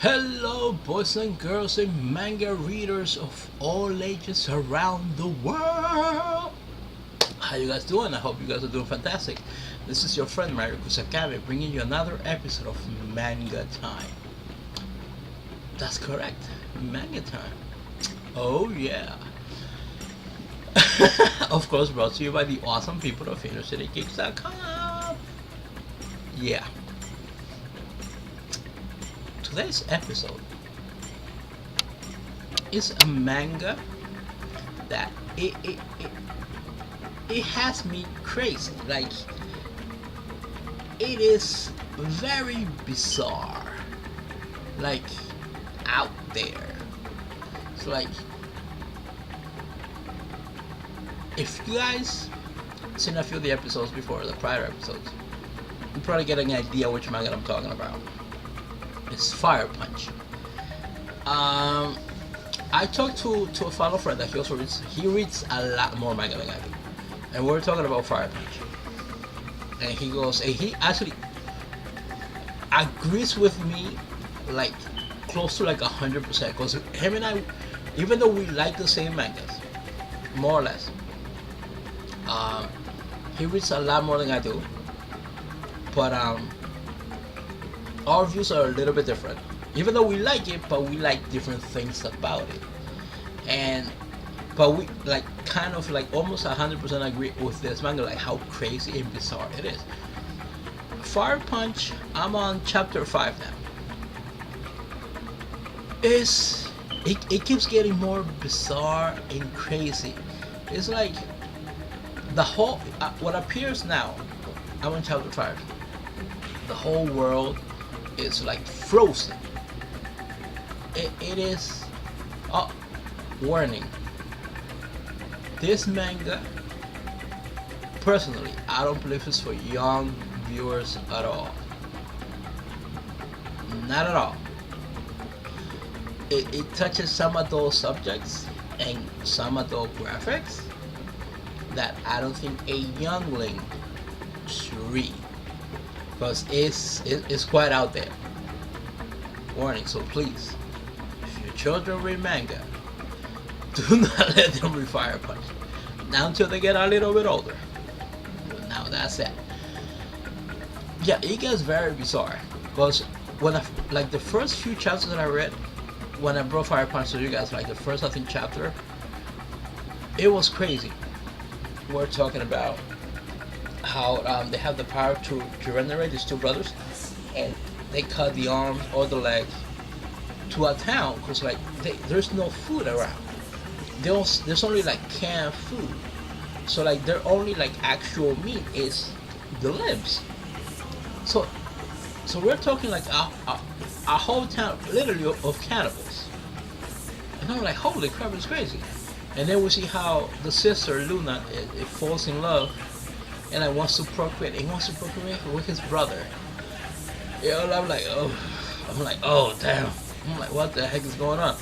Hello, boys and girls and manga readers of all ages around the world. How you guys doing? I hope you guys are doing fantastic. This is your friend Mario Kusakabe bringing you another episode of Manga Time. That's correct, Manga Time. Oh yeah. Of course, brought to you by the awesome people of InnerCityGeeks.com. Yeah. Today's episode is a manga that it has me crazy. Like, it is very bizarre, like out there. It's like, if you guys seen a few of the episodes before, the prior episodes, you probably get an idea which manga I'm talking about. It's Fire Punch. I talked to a fellow friend that he reads a lot more manga than I do, and we're talking about Fire Punch, and he actually agrees with me like close to like 100%, because him and I, even though we like the same mangas, more or less, he reads a lot more than I do, but our views are a little bit different. Even though we like it, but we like different things about it. And but we like kind of like almost 100% agree with this manga, like how crazy and bizarre it is. Fire Punch, I'm on chapter 5 now. It keeps getting more bizarre and crazy. It's like the whole what appears now. I'm on chapter 5. The whole world is like frozen. It is. Oh, warning. This manga, personally, I don't believe it's for young viewers at all. Not at all. It touches some adult subjects and some adult graphics that I don't think a youngling should read, because it's quite out there. Warning, so please, if your children read manga, do not let them read Fire Punch. Not until they get a little bit older. Now that's it. Yeah, it gets very bizarre, because when like the first few chapters that I read, when I brought Fire Punch to you guys, like the first I think chapter, it was crazy. We're talking about how they have the power to regenerate, these two brothers, and they cut the arms or the legs to a town, because like there's no food around. There's only like canned food, so like their only like actual meat is the limbs. So we're talking like a whole town literally of cannibals, and I'm like, holy crap, it's crazy. And then we see how the sister Luna it falls in love and like wants to procreate. He wants to procreate with his brother. You know, I'm like, oh damn. I'm like, what the heck is going on?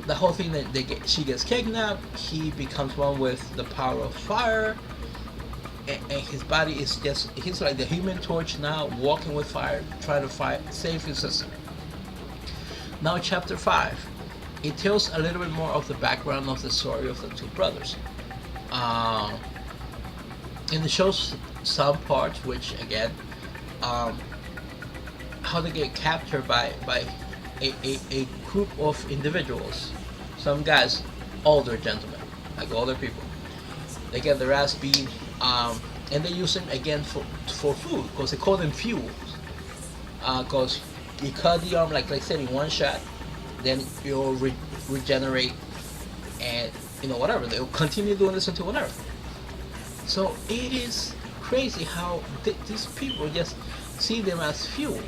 The whole thing that she gets kidnapped. He becomes one with the power of fire, and his body is he's like the Human Torch now, walking with fire, trying to save his sister. Now, chapter 5. It tells a little bit more of the background of the story of the two brothers. And it shows some parts, which again, how they get captured by a group of individuals. Some guys, older gentlemen, like older people. They get their ass beat, and they use them again for food, because they call them fuels. Because you cut the arm, like I said, in one shot, then you'll regenerate, and whatever, they'll continue doing this until whatever. So it is crazy how these people just see them as fuel.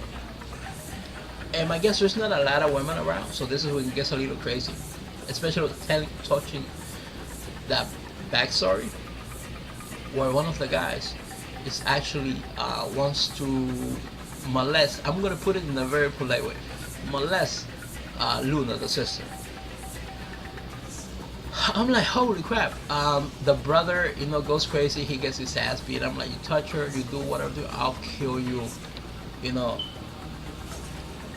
And I guess there's not a lot of women around, so this is when it gets a little crazy, especially touching that backstory, where one of the guys is actually wants to molest. I'm gonna put it in a very polite way. Molest Luna, the sister. I'm like, holy crap. The brother, goes crazy. He gets his ass beat. I'm like, you touch her, you do whatever, I'll kill you. You know.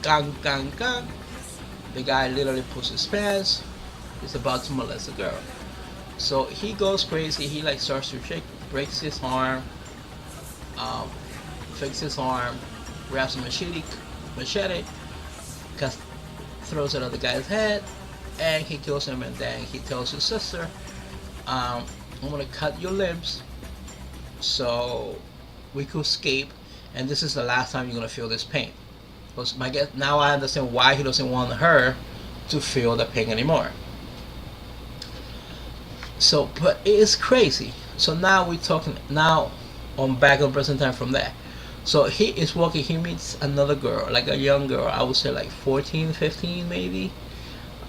gang, gang, gang. The guy literally pulls his pants. He's about to molest the girl. So he goes crazy. He like starts to shake, breaks his arm, um, fixes his arm, grabs a machete, cuts, throws it at the guy's head, and he kills him. And then he tells his sister, "I'm gonna cut your limbs so we could escape, and this is the last time you're gonna feel this pain." Because my guess now I understand why he doesn't want her to feel the pain anymore. So, but it is crazy. So now we're talking now on back on present time from there. So he is walking. He meets another girl, like a young girl. I would say like 14, 15 maybe.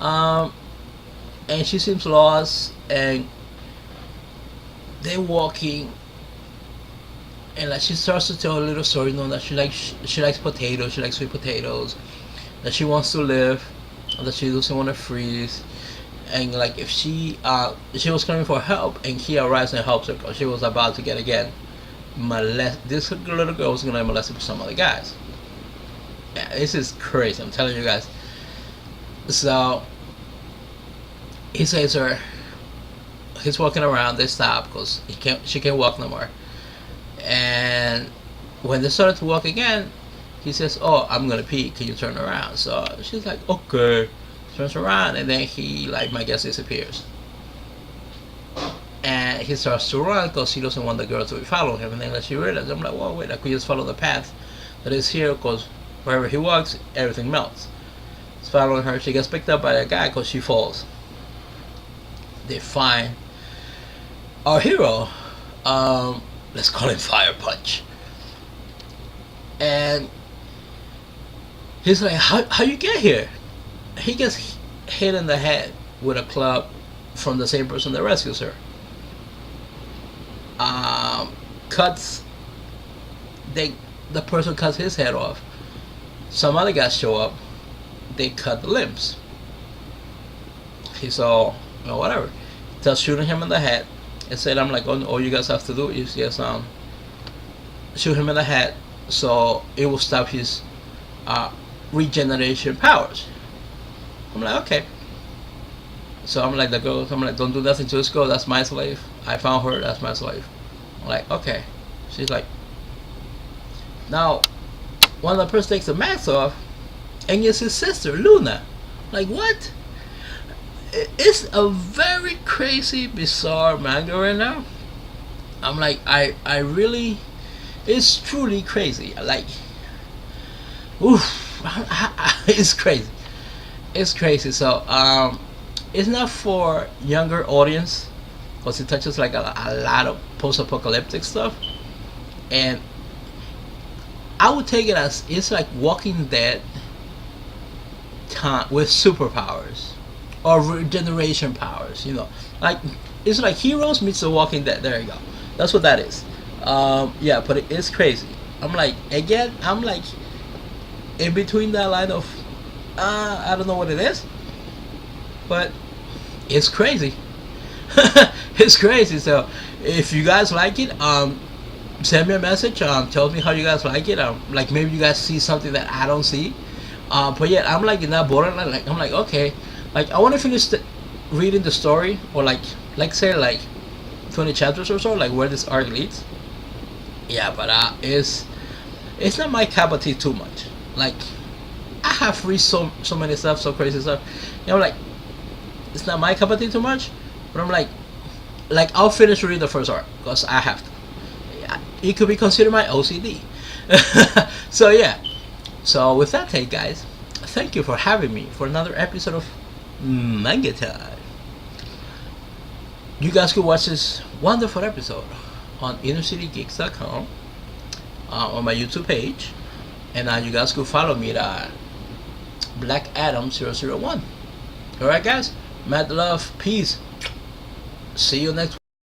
Um, and she seems lost, and they're walking, and like she starts to tell a little story, you know, that she likes potatoes, she likes sweet potatoes, that she wants to live, that she doesn't want to freeze, and like if she was coming for help, and he arrives and helps her because she was about to get again this little girl was gonna get molested by some other guys. Yeah, this is crazy. I'm telling you guys. So he says her. He's walking around. They stop because she can't walk no more. And when they started to walk again, he says, "Oh, I'm gonna pee. Can you turn around?" So she's like, "Okay." Turns around, and then he, like, my guess, disappears. And he starts to run because he doesn't want the girl to be following him. And then she realizes, I'm like, "Well, wait, I could just follow the path that is here because wherever he walks, everything melts." He's following her. She gets picked up by a guy because she falls. They find our hero. Let's call him Fire Punch. And he's like, how you get here? He gets hit in the head with a club from the same person that rescues her. Cuts. The person cuts his head off. Some other guys show up. They cut the limbs. He's all, whatever. Starts shooting him in the head. And said, I'm like, all you guys have to do is just shoot him in the head, so it will stop his regeneration powers. I'm like, okay. So I'm like, don't do nothing to this girl. That's my slave. I found her. That's my slave. I'm like, okay. She's like, now, one of the person takes the mask off, and it's his sister, Luna. Like, what? It's a very crazy, bizarre manga right now. I'm like, I really, it's truly crazy. Like, oof, it's crazy. It's crazy. So, it's not for younger audience because it touches like a lot of post-apocalyptic stuff, and I would take it as it's like Walking Dead time with superpowers or regeneration powers. Like it's like Heroes meets The Walking Dead. There you go. That's what that is. Yeah, but it is crazy. I'm like in between that line of I don't know what it is, but it's crazy. It's crazy. So if you guys like it, send me a message. Tell me how you guys like it. Like maybe you guys see something that I don't see. But yeah, I'm like in that borderline. Like I'm like, okay, like I want to finish reading the story, or like say like 20 chapters or so, like where this arc leads. Yeah, but it's not my cup of tea too much. Like I have read so many stuff, so crazy stuff. Like it's not my cup of tea too much. But I'm like I'll finish reading the first arc because I have to. Yeah, it could be considered my OCD. So yeah. So with that, hey guys, thank you for having me for another episode of Manga Time. You guys could watch this wonderful episode on innercitygeeks.com, on my YouTube page, and you guys could follow me at Black Adam 001. Alright guys, mad love, peace. See you next